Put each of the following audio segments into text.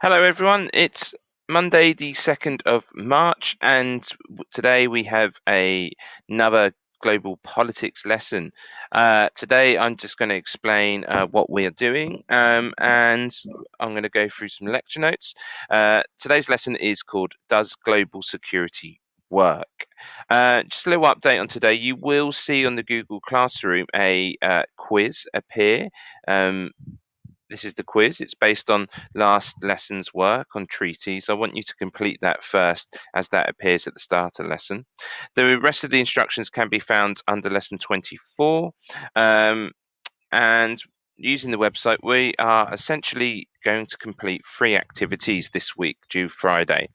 Hello, everyone. It's Monday, the 2nd of March, and today we have another global politics lesson. Today, I'm just going to explain what we are doing, and I'm going to go through some lecture notes. Today's lesson is called Does Global Security Work? Just a little update on today. You will see on the Google Classroom a quiz appear. Um, this is the quiz. It's based on last lesson's work on treaties. I want you to complete that first, as that appears at the start of the lesson. The rest of the instructions can be found under lesson 24. And using the website, we are essentially going to complete 3 activities this week, due Friday.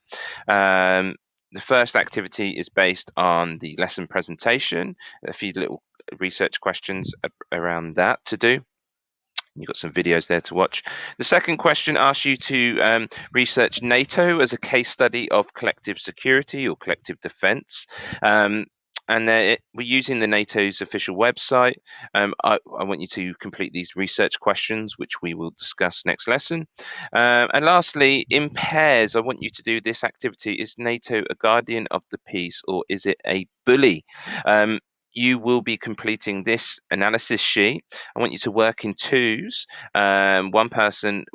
The first activity is based on the lesson presentation, a few little research questions around that to do. You've got some videos there to watch. The second question asks you to research NATO as a case study of collective security or collective defense. And we're using the NATO's official website. I want you to complete these research questions, which we will discuss next lesson. And lastly, in pairs, I want you to do this activity. Is NATO a guardian of the peace, or is it a bully? You will be completing this analysis sheet. I want you to work in twos. One person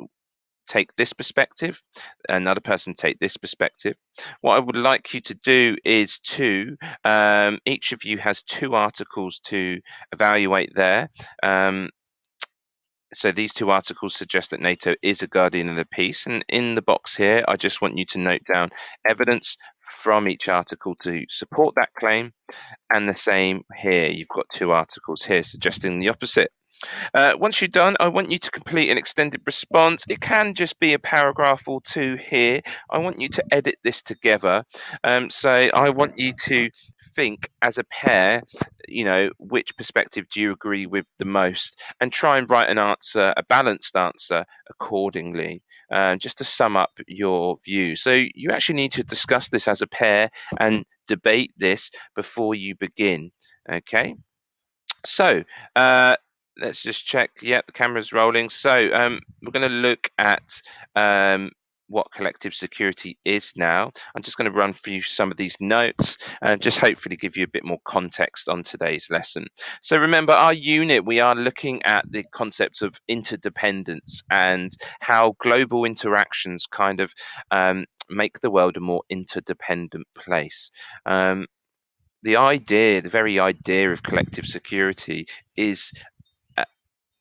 take this perspective, another person take this perspective. What I would like you to do is each of you has 2 articles to evaluate there. So these 2 articles suggest that NATO is a guardian of the peace. And in the box here, I just want you to note down evidence from each article to support that claim. And the same here, you've got 2 articles here suggesting the opposite. Once you're done, I want you to complete an extended response. It can just be a paragraph or two here. I want you to edit this together. So I want you to think as a pair, which perspective do you agree with the most, and try and write an answer, a balanced answer accordingly, just to sum up your view. So you actually need to discuss this as a pair and debate this before you begin. Okay. So let's just check. Yeah, the camera's rolling. So we're going to look at what collective security is now. I'm just going to run through some of these notes and just hopefully give you a bit more context on today's lesson. So remember, our unit, we are looking at the concepts of interdependence and how global interactions kind of make the world a more interdependent place. The very idea of collective security is,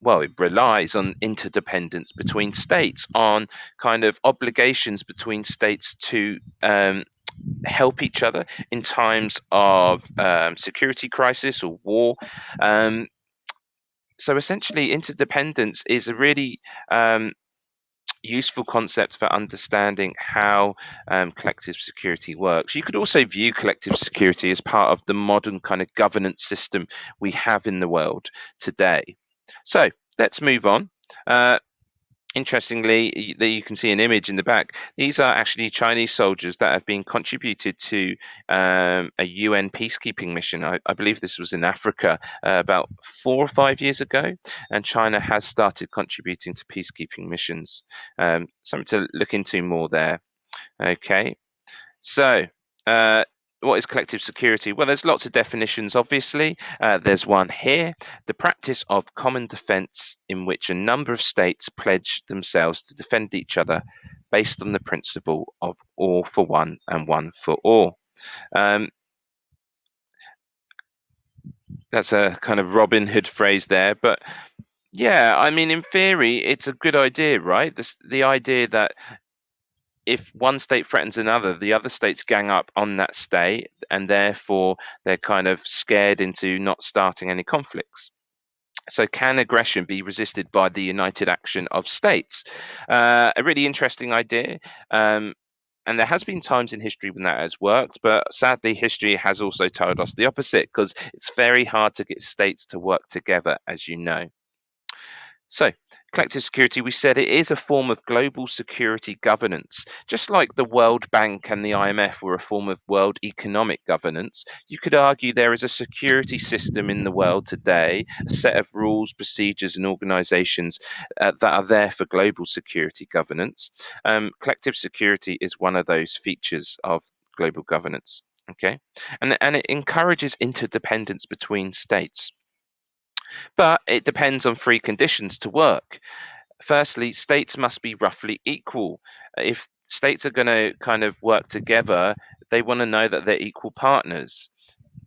it relies on interdependence between states, on kind of obligations between states to help each other in times of security crisis or war. So essentially, interdependence is a really useful concept for understanding how collective security works. You could also view collective security as part of the modern kind of governance system we have in the world today. So let's move on. Interestingly, you can see an image in the back. These are actually Chinese soldiers that have been contributed to a UN peacekeeping mission. I believe this was in Africa about 4 or 5 years ago, and China has started contributing to peacekeeping missions. Something to look into more there. Okay, so what is collective security? Well, there's lots of definitions, obviously. There's one here: the practice of common defense in which a number of states pledge themselves to defend each other based on the principle of all for one and one for all. That's a kind of Robin Hood phrase there, but yeah, I mean, in theory, it's a good idea, right? The idea that if one state threatens another, the other states gang up on that state, and therefore they're kind of scared into not starting any conflicts. So, can aggression be resisted by the united action of states? A really interesting idea. And there has been times in history when that has worked, but sadly, history has also told us the opposite, because it's very hard to get states to work together, as you know. So, collective security, we said it is a form of global security governance. Just like the World Bank and the IMF were a form of world economic governance, you could argue there is a security system in the world today, a set of rules, procedures, and organizations that are there for global security governance. Collective security is one of those features of global governance. Okay, and it encourages interdependence between states. But it depends on three conditions to work. Firstly, states must be roughly equal. If states are going to kind of work together, they want to know that they're equal partners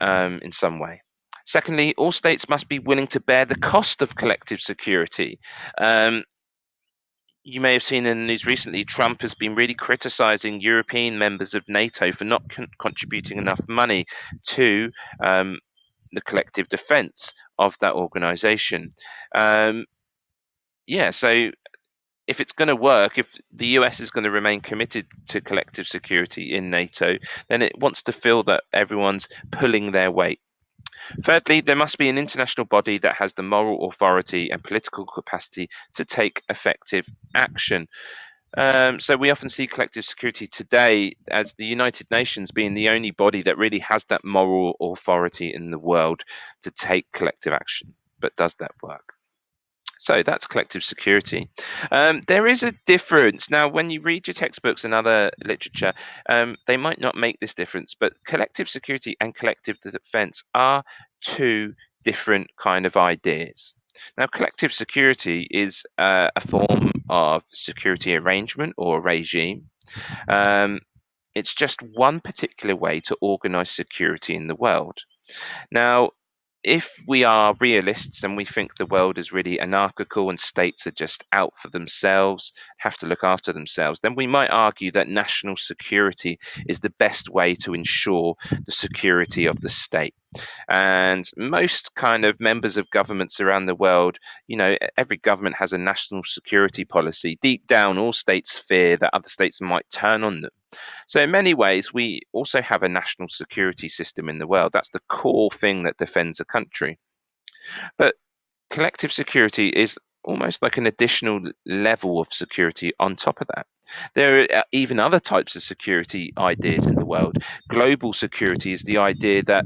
in some way. Secondly, all states must be willing to bear the cost of collective security. Um, you may have seen in the news recently, Trump has been really criticizing European members of NATO for not contributing enough money to um, the collective defense of that organization. Um, yeah, so if it's going to work, if the US is going to remain committed to collective security in NATO, then it wants to feel that everyone's pulling their weight. Thirdly, there must be an international body that has the moral authority and political capacity to take effective action. So we often see collective security today as the United Nations being the only body that really has that moral authority in the world to take collective action. But does that work? So that's collective security. There is a difference. Now, when you read your textbooks and other literature, they might not make this difference, but collective security and collective defense are two different kind of ideas. Now, collective security is a form of security arrangement or regime. Um, it's just one particular way to organize security in the world. Now, if we are realists and we think the world is really anarchical and states are just out for themselves, have to look after themselves, then we might argue that national security is the best way to ensure the security of the state. And most kind of members of governments around the world, every government has a national security policy. Deep down, all states fear that other states might turn on them. So, in many ways, we also have a national security system in the world. That's the core thing that defends a country. But collective security is almost like an additional level of security on top of that. There are even other types of security ideas in the world. Global security is the idea that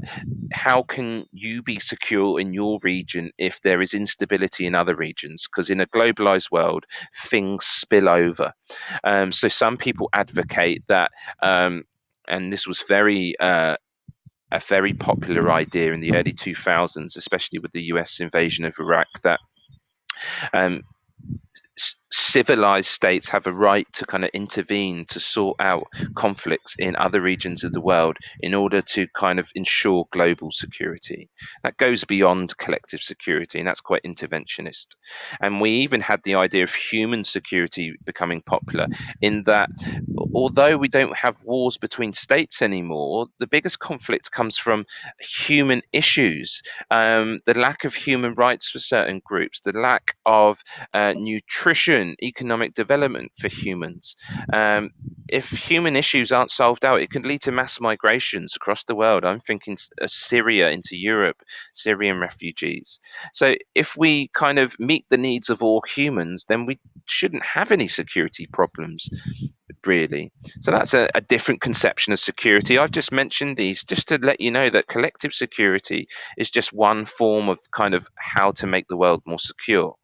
how can you be secure in your region if there is instability in other regions? Because in a globalized world, things spill over. So some people advocate that, and this was a very popular idea in the early 2000s, especially with the US invasion of Iraq, that um, civilized states have a right to kind of intervene to sort out conflicts in other regions of the world in order to kind of ensure global security. That goes beyond collective security, and that's quite interventionist. And we even had the idea of human security becoming popular, in that although we don't have wars between states anymore, the biggest conflict comes from human issues, the lack of human rights for certain groups, the lack of nutrition, economic development for humans. If human issues aren't solved out, it can lead to mass migrations across the world. I'm thinking of Syria into Europe, Syrian refugees. So if we kind of meet the needs of all humans, then we shouldn't have any security problems, really. So that's a different conception of security. I've just mentioned these just to let you know that collective security is just one form of kind of how to make the world more secure.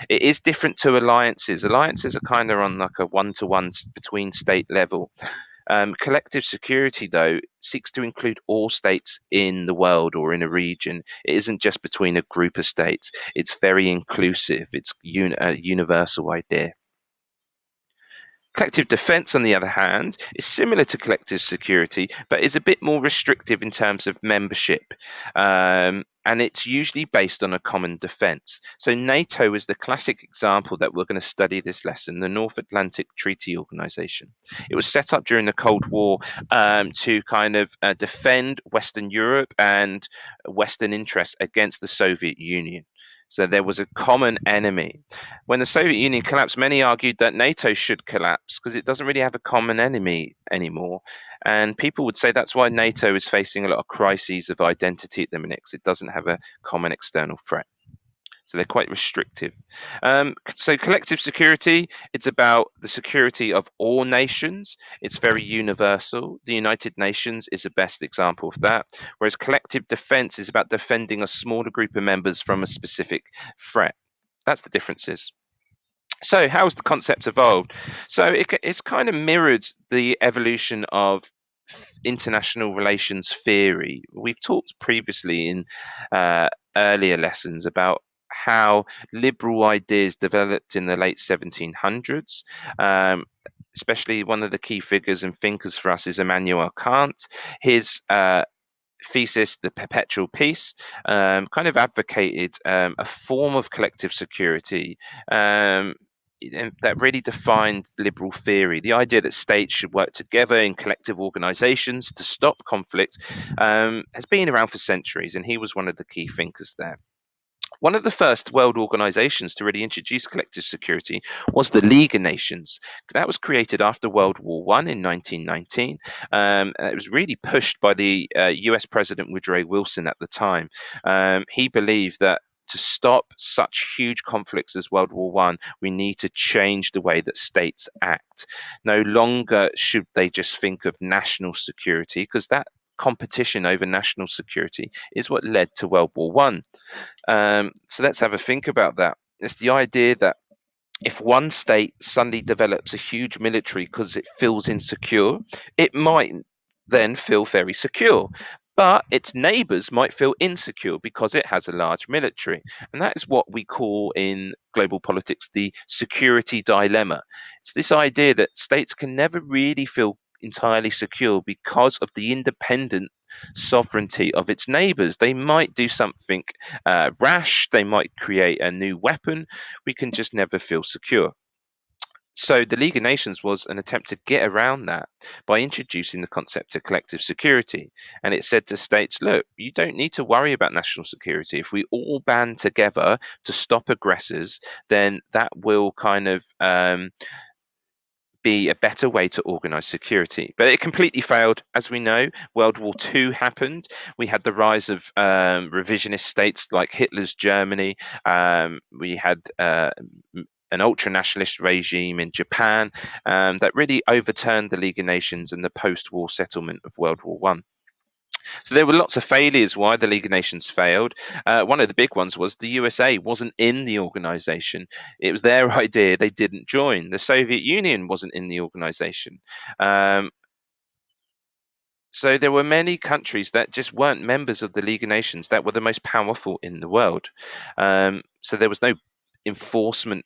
It is different to alliances. Alliances are kind of on like a one-to-one between state level. Collective security, though, seeks to include all states in the world or in a region. It isn't just between a group of states. It's very inclusive. It's a universal idea. Collective defense, on the other hand, is similar to collective security, but is a bit more restrictive in terms of membership. And it's usually based on a common defense. So NATO is the classic example that we're going to study this lesson, the North Atlantic Treaty Organization. It was set up during the Cold War to kind of defend Western Europe and Western interests against the Soviet Union. So there was a common enemy. When the Soviet Union collapsed, many argued that NATO should collapse because it doesn't really have a common enemy anymore. And people would say that's why NATO is facing a lot of crises of identity at the minute, because it doesn't have a common external threat. So they're quite restrictive. So collective security, it's about the security of all nations. It's very universal. The United Nations is the best example of that. Whereas collective defense is about defending a smaller group of members from a specific threat. That's the differences. So, how has the concept evolved? So, it's kind of mirrored the evolution of international relations theory. We've talked previously in uh, earlier lessons about how liberal ideas developed in the late 1700s. Um, Especially one of the key figures and thinkers for us is Immanuel Kant. His thesis, the perpetual peace, kind of advocated a form of collective security that really defined liberal theory. The idea that states should work together in collective organizations to stop conflict has been around for centuries, and he was one of the key thinkers there. One of the first world organizations to really introduce collective security was the League of Nations. That was created after World War One in 1919. And it was really pushed by the US President Woodrow Wilson at the time. He believed that to stop such huge conflicts as World War One, we need to change the way that states act. No longer should they just think of national security, because that competition over national security is what led to World War One. So let's have a think about that. It's the idea that if one state suddenly develops a huge military because it feels insecure, it might then feel very secure. But its neighbors might feel insecure because it has a large military. And that is what we call in global politics the security dilemma. It's this idea that states can never really feel entirely secure because of the independent sovereignty of its neighbors. They might do something rash, they might create a new weapon. We can just never feel secure. So the League of Nations was an attempt to get around that by introducing the concept of collective security. And it said to states, look, you don't need to worry about national security. If we all band together to stop aggressors, then that will kind of be a better way to organize security. But it completely failed. As we know, World War II happened. We had the rise of revisionist states like Hitler's Germany. We had an ultra nationalist regime in Japan that really overturned the League of Nations and the post war settlement of World War One. So there were lots of failures why the League of Nations failed. One of the big ones was the USA wasn't in the organization. It was their idea, they didn't join. The Soviet Union wasn't in the organization. Um, so there were many countries that just weren't members of the League of Nations that were the most powerful in the world. So there was no enforcement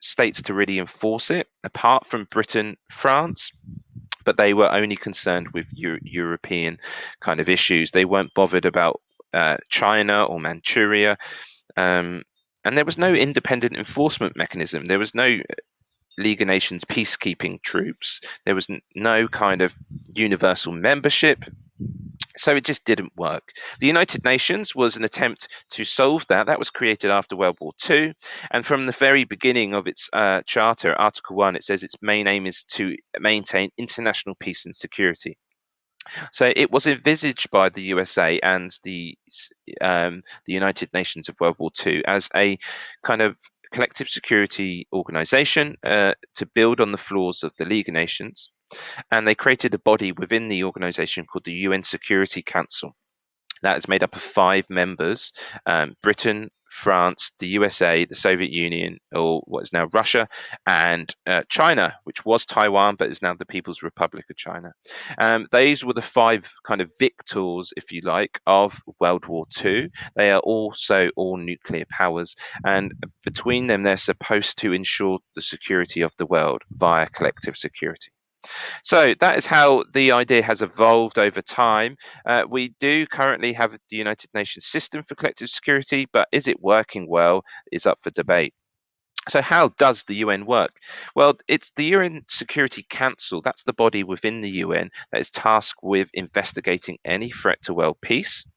states to really enforce it, apart from Britain, France, but they were only concerned with European kind of issues. They weren't bothered about China or Manchuria. And there was no independent enforcement mechanism. There was no League of Nations peacekeeping troops. There was no kind of universal membership. So it just didn't work. The United Nations was an attempt to solve that. That was created after World War II. And from the very beginning of its charter, Article 1, it says its main aim is to maintain international peace and security. So it was envisaged by the USA and the United Nations of World War II as a kind of collective security organization to build on the flaws of the League of Nations. And they created a body within the organization called the UN Security Council. That is made up of 5 members: Britain, France, the USA, the Soviet Union, or what is now Russia, and China, which was Taiwan but is now the People's Republic of China. These were the 5 kind of victors, if you like, of World War II. They are also all nuclear powers, and between them, they're supposed to ensure the security of the world via collective security. So that is how the idea has evolved over time. We do currently have the United Nations system for collective security, but is it working well is up for debate. So how does the UN work? Well, it's the UN Security Council. That's the body within the UN that is tasked with investigating any threat to world peace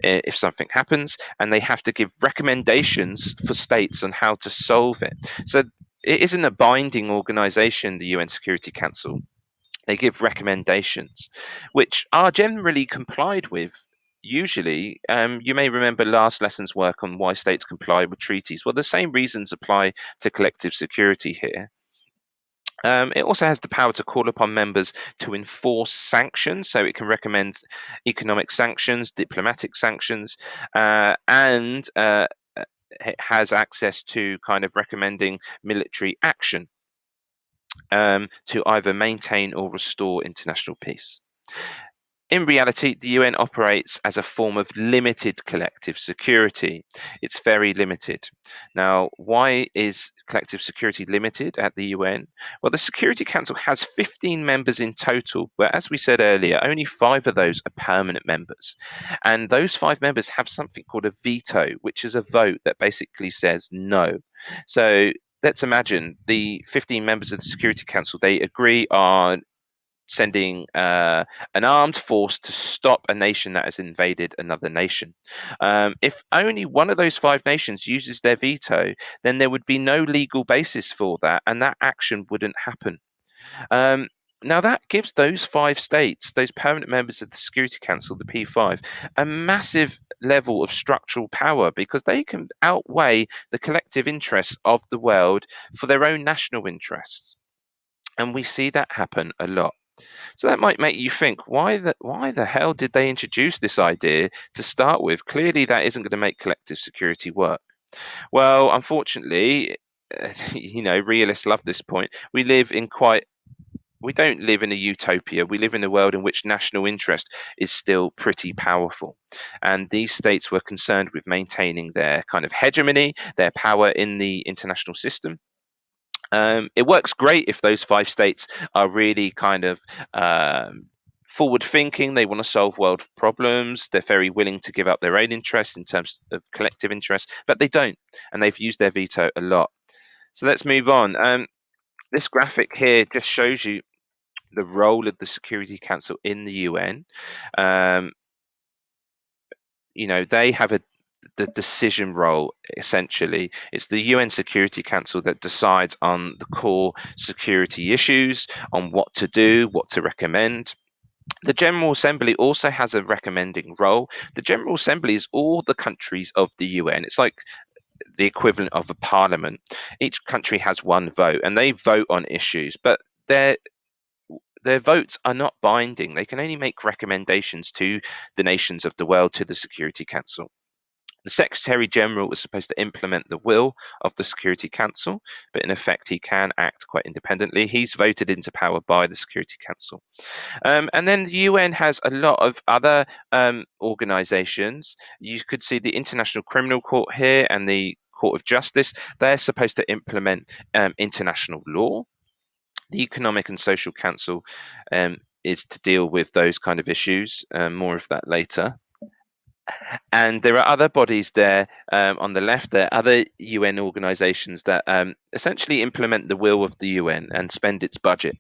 if something happens, and they have to give recommendations for states on how to solve it. So it isn't a binding organization, the UN Security Council. They give recommendations, which are generally complied with usually, you may remember last lesson's work on why states comply with treaties. Well, the same reasons apply to collective security here. It also has the power to call upon members to enforce sanctions, so it can recommend economic sanctions, diplomatic sanctions, and it has access to kind of recommending military action to either maintain or restore international peace. In reality, the UN operates as a form of limited collective security. It's very limited. Now, why is collective security limited at the UN? Well, the Security Council has 15 members in total, but as we said earlier, only 5 of those are permanent members. And those 5 members have something called a veto, which is a vote that basically says no. So let's imagine the 15 members of the Security Council, they agree on sending an armed force to stop a nation that has invaded another nation. If only one of those 5 nations uses their veto, then there would be no legal basis for that, and that action wouldn't happen. Um, Now, that gives those 5 states, those permanent members of the Security Council, the P5, a massive level of structural power because they can outweigh the collective interests of the world for their own national interests. And we see that happen a lot. So that might make you think, why the hell did they introduce this idea to start with? Clearly, that isn't going to make collective security work. Well, unfortunately, realists love this point. We don't live in a utopia. We live in a world in which national interest is still pretty powerful. And these states were concerned with maintaining their kind of hegemony, their power in the international system. It works great if those 5 states are really kind of forward thinking. They want to solve world problems. They're very willing to give up their own interests in terms of collective interests, but they don't. And they've used their veto a lot. So let's move on. This graphic here just shows you the role of the Security Council in the UN. Um, they have the decision role. Essentially, it's the UN Security Council that decides on the core security issues, on what to do, what to recommend. The General Assembly also has a recommending role. The General Assembly is all the countries of the UN. It's like the equivalent of a parliament. Each country has one vote and they vote on issues, but their votes are not binding. They can only make recommendations to the nations of the world, to the Security Council. The Secretary General is supposed to implement the will of the Security Council, but in effect, he can act quite independently. He's voted into power by the Security Council. And then the UN has a lot of other organizations. You could see the International Criminal Court here and the Court of Justice. They're supposed to implement international law. The Economic and Social Council is to deal with those kind of issues. More of that later. And there are other bodies there on the left, there are other UN organizations that essentially implement the will of the UN and spend its budget.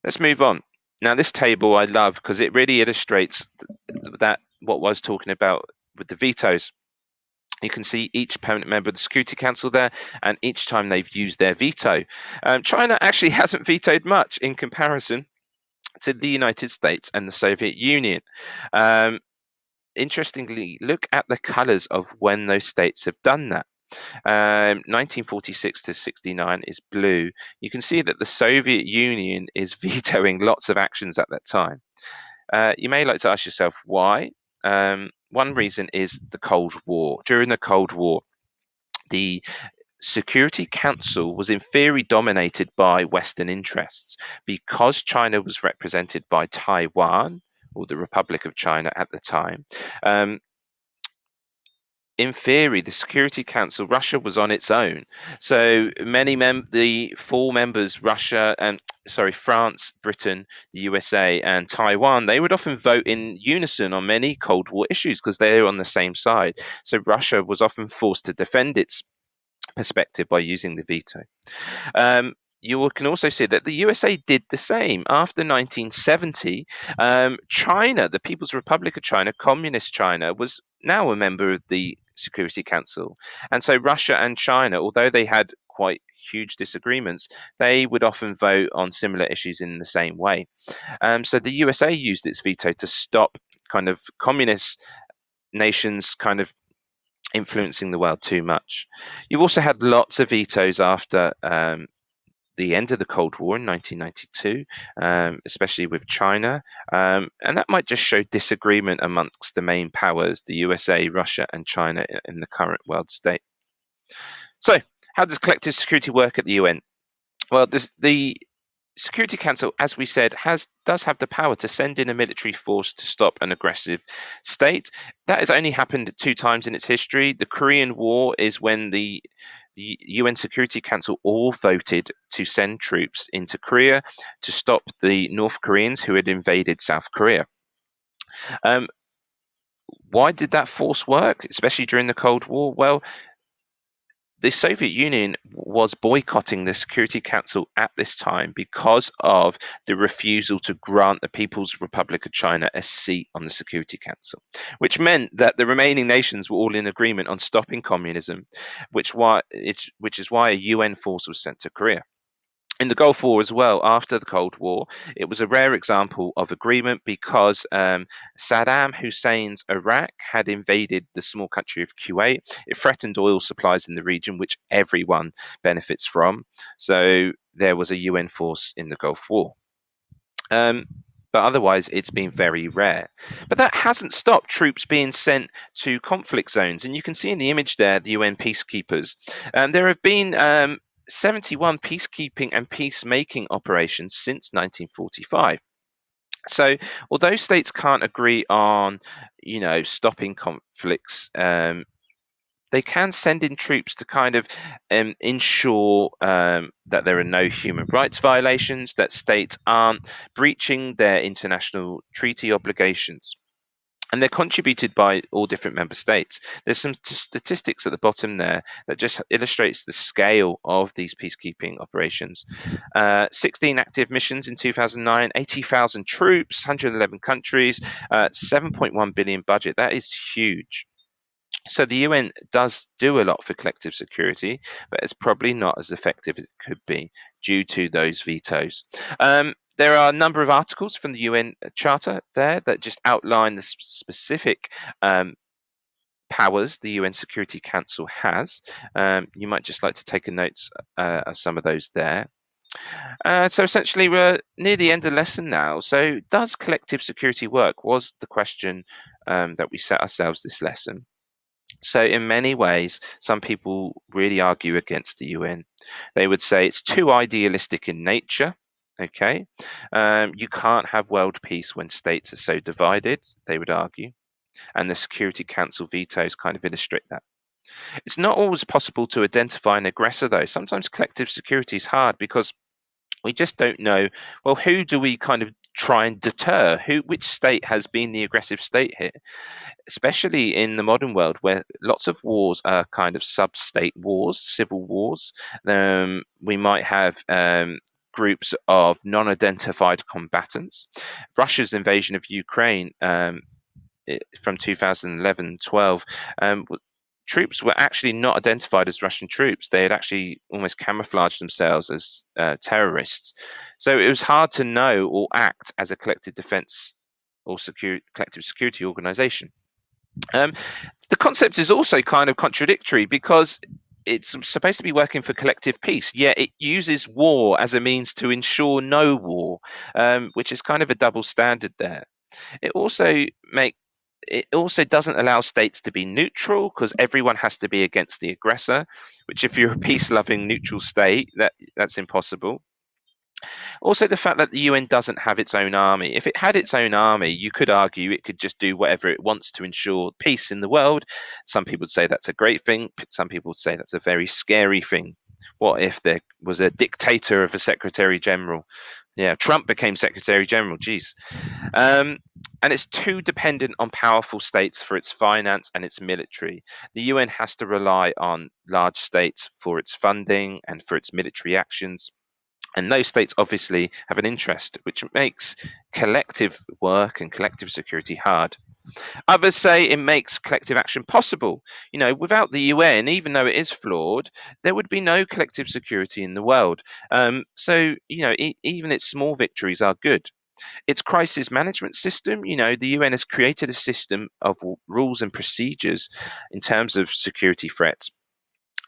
Let's move on. Now, this table I love because it really illustrates that what I was talking about with the vetoes. You can see each permanent member of the Security Council there, and each time they've used their veto. China actually hasn't vetoed much in comparison to the United States and the Soviet Union. Interestingly, look at the colors of when those states have done that. 1946 to 69 is blue. You can see that the Soviet Union is vetoing lots of actions at that time. You may like to ask yourself why. One reason is the Cold War. During the Cold War, the Security Council was in theory dominated by Western interests because China was represented by Taiwan, or the Republic of China at the time. In theory, the Security Council, Russia was on its own. So the 4 members, France, Britain, the USA, and Taiwan, they would often vote in unison on many Cold War issues because they're on the same side. So Russia was often forced to defend its perspective by using the veto. You can also see that the USA did the same. After 1970, China, the People's Republic of China, Communist China, was now a member of the Security Council. And so Russia and China, although they had quite huge disagreements, they would often vote on similar issues in the same way. So the USA used its veto to stop kind of communist nations kind of influencing the world too much. You've also had lots of vetoes after the end of the Cold War in 1992, especially with China. And that might just show disagreement amongst the main powers, the USA, Russia, and China in the current world state. So, how does collective security work at the UN? Well, the Security Council, as we said, does have the power to send in a military force to stop an aggressive state. That has only happened 2 times in its history. The Korean War is when the UN Security Council all voted to send troops into Korea to stop the North Koreans who had invaded South Korea. Um, why did that force work, especially during the Cold War? Well, the Soviet Union was boycotting the Security Council at this time because of the refusal to grant the People's Republic of China a seat on the Security Council, which meant that the remaining nations were all in agreement on stopping communism, which is why a UN force was sent to Korea. In the Gulf War as well, after the Cold War, it was a rare example of agreement because Saddam Hussein's Iraq had invaded the small country of Kuwait. It threatened oil supplies in the region, which everyone benefits from. So there was a UN force in the Gulf War. But otherwise, it's been very rare. But that hasn't stopped troops being sent to conflict zones. And you can see in the image there the UN peacekeepers. There have been 71 peacekeeping and peacemaking operations since 1945. So, although states can't agree on, stopping conflicts, they can send in troops to kind of ensure that there are no human rights violations, that states aren't breaching their international treaty obligations. And they're contributed by all different member states. There's some statistics at the bottom there that just illustrates the scale of these peacekeeping operations. 16 active missions in 2009, 80,000 troops, 111 countries, 7.1 billion budget. That is huge. So the UN does do a lot for collective security, but it's probably not as effective as it could be due to those vetoes. There are a number of articles from the UN Charter there that just outline the specific powers the UN Security Council has. You might just like to take a note of some of those there. So essentially, we're near the end of the lesson now. So, does collective security work? Was the question that we set ourselves this lesson. So, in many ways, some people really argue against the UN. They would say it's too idealistic in nature. Okay, you can't have world peace when states are so divided, they would argue, and the Security Council vetoes kind of illustrate that. It's not always possible to identify an aggressor, though. Sometimes collective security is hard because we just don't know. Well, who do we kind of try and deter? Which state has been the aggressive state here? Especially in the modern world where lots of wars are kind of sub-state wars, civil wars. We might have groups of non-identified combatants. Russia's invasion of Ukraine from 2011-12, troops were actually not identified as Russian troops. They had actually almost camouflaged themselves as terrorists. So it was hard to know or act as a collective defense or collective security organization. The concept is also kind of contradictory because it's supposed to be working for collective peace, yet it uses war as a means to ensure no war, which is kind of a double standard there. It also doesn't allow states to be neutral because everyone has to be against the aggressor, which if you're a peace-loving neutral state, that's impossible. Also, the fact that the UN doesn't have its own army. If it had its own army, you could argue it could just do whatever it wants to ensure peace in the world. Some people would say that's a great thing. Some people would say that's a very scary thing. What if there was a dictator of a secretary general? Yeah, Trump became secretary general. Geez. And it's too dependent on powerful states for its finance and its military. The UN has to rely on large states for its funding and for its military actions. And those states obviously have an interest, which makes collective work and collective security hard. Others say it makes collective action possible. Without the UN, even though it is flawed, there would be no collective security in the world. So, even its small victories are good. Its crisis management system, the UN has created a system of rules and procedures in terms of security threats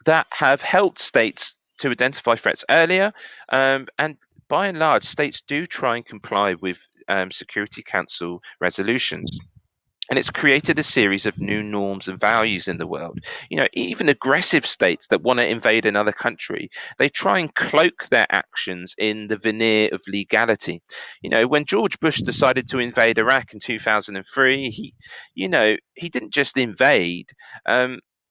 that have helped states to identify threats earlier. And by and large, states do try and comply with Security Council resolutions. And it's created a series of new norms and values in the world. Even aggressive states that want to invade another country, they try and cloak their actions in the veneer of legality. When George Bush decided to invade Iraq in 2003, he didn't just invade.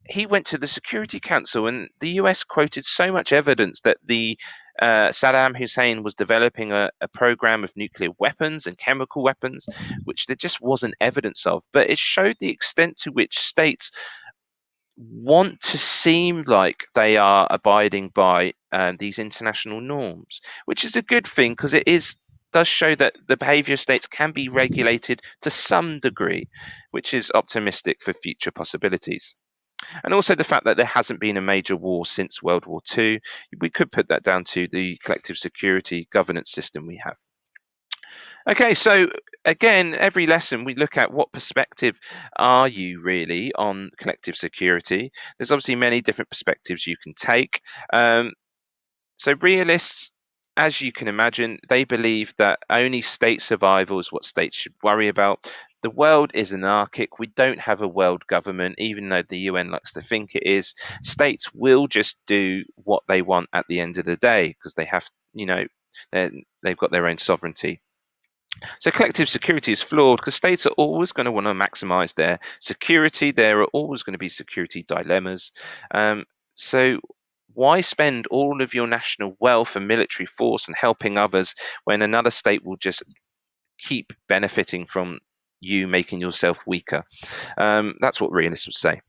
He went to the Security Council, and the US quoted so much evidence that the Saddam Hussein was developing a program of nuclear weapons and chemical weapons, which there just wasn't evidence of. But it showed the extent to which states want to seem like they are abiding by these international norms, which is a good thing because does show that the behavior of states can be regulated to some degree, which is optimistic for future possibilities. And also the fact that there hasn't been a major war since World War II, we could put that down to the collective security governance system we have. Okay, so again, every lesson we look at what perspective are you really on collective security. There's obviously many different perspectives you can take. So realists, as you can imagine, they believe that only state survival is what states should worry about. The world is anarchic. We don't have a world government, even though the UN likes to think it is. States will just do what they want at the end of the day because they have, they've got their own sovereignty. So collective security is flawed because states are always going to want to maximize their security. There are always going to be security dilemmas. So why spend all of your national wealth and military force and helping others when another state will just keep benefiting from you making yourself weaker? That's what realists would say.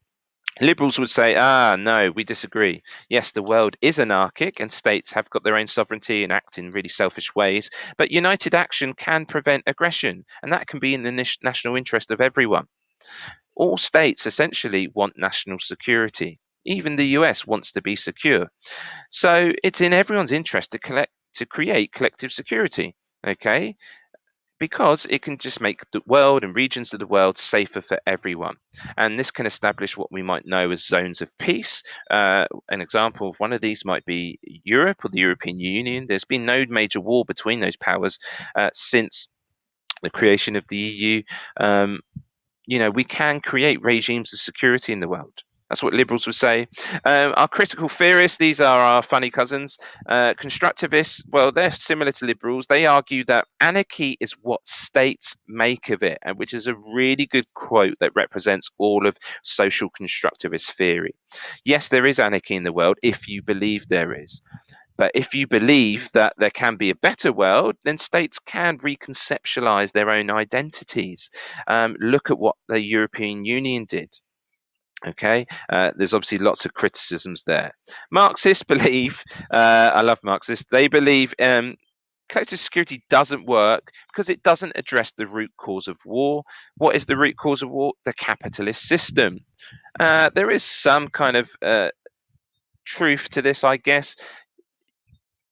Liberals would say, no, we disagree. Yes, the world is anarchic and states have got their own sovereignty and act in really selfish ways, but united action can prevent aggression, and that can be in the national interest of everyone. All states essentially want national security. Even the US wants to be secure. So it's in everyone's interest to create collective security, okay? Because it can just make the world and regions of the world safer for everyone. And this can establish what we might know as zones of peace. An example of one of these might be Europe or the European Union. There's been no major war between those powers since the creation of the EU. We can create regimes of security in the world. That's what liberals would say. Our critical theorists, these are our funny cousins. Constructivists, well, they're similar to liberals. They argue that anarchy is what states make of it, and which is a really good quote that represents all of social constructivist theory. Yes, there is anarchy in the world if you believe there is. But if you believe that there can be a better world, then states can reconceptualize their own identities. Look at what the European Union did. Okay, there's obviously lots of criticisms there. Marxists believe, I love Marxists, they believe collective security doesn't work because it doesn't address the root cause of war. What is the root cause of war? The capitalist system. There is some kind of truth to this, I guess,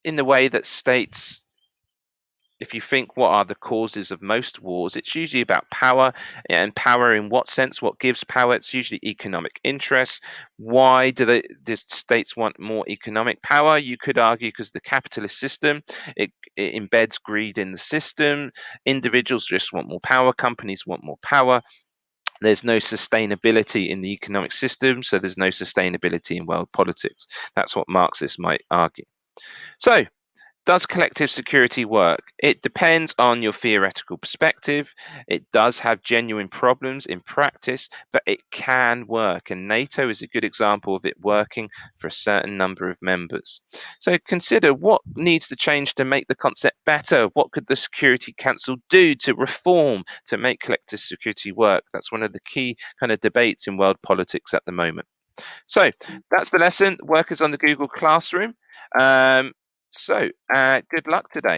in the way that states, if you think what are the causes of most wars, it's usually about power. And power in what sense? What gives power? It's usually economic interests. Why do states want more economic power? You could argue because the capitalist system, it embeds greed in the system. Individuals just want more power. Companies want more power. There's no sustainability in the economic system, so there's no sustainability in world politics. That's what Marxists might argue. So, does collective security work? It depends on your theoretical perspective. It does have genuine problems in practice, but it can work. And NATO is a good example of it working for a certain number of members. So consider what needs to change to make the concept better. What could the Security Council do to reform to make collective security work? That's one of the key kind of debates in world politics at the moment. So that's the lesson. Work is on the Google Classroom. Good luck today.